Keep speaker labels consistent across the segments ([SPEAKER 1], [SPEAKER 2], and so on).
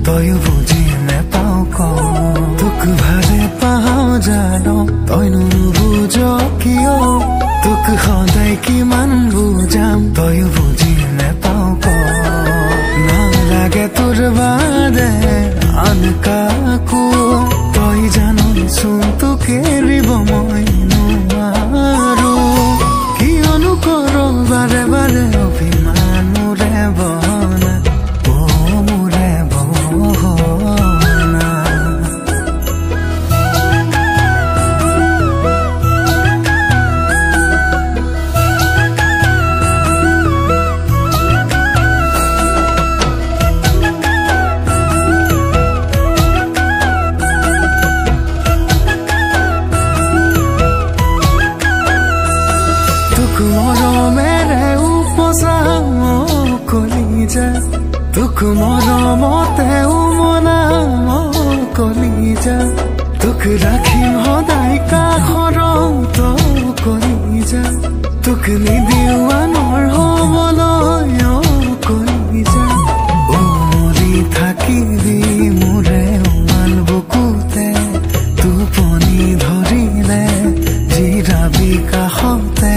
[SPEAKER 1] তয়ো বুজি নেপাও ক তোক ভালে পাওঁ জানো তইনো নুবুজ কিয় তোক সদায় কিমান বুজাম তয়ো বুজি নেপাও ক নালাগে তোৰ বাদে আন কাকো তই জানচোন তোক এৰিব মই নোৱাৰো কিয়নো কৰ বাৰে বাৰে অভিমান মোৰে বহনা মোৰে বহনা তোক মৰমতে উমলাম কলিজা তোক ৰাখিম সদায় কাষৰত কলিজা তোক নিদিও আনৰ হ'বলৈ কলিজা মৰি থাকিবি মোৰে উমাল বুকুতে টোপনি ধৰিলে জিৰাবি কাষতে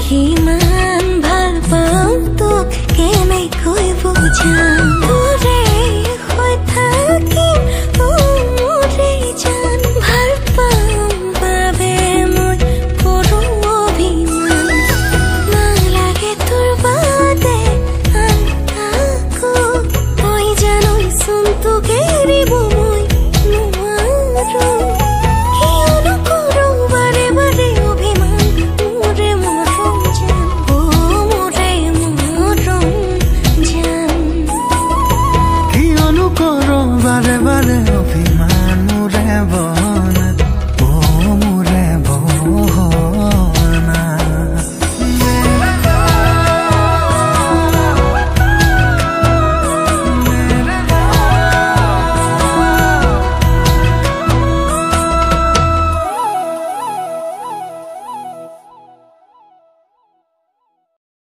[SPEAKER 2] কিমান ভাল পাওঁ তোক কেনেকৈ বুজাম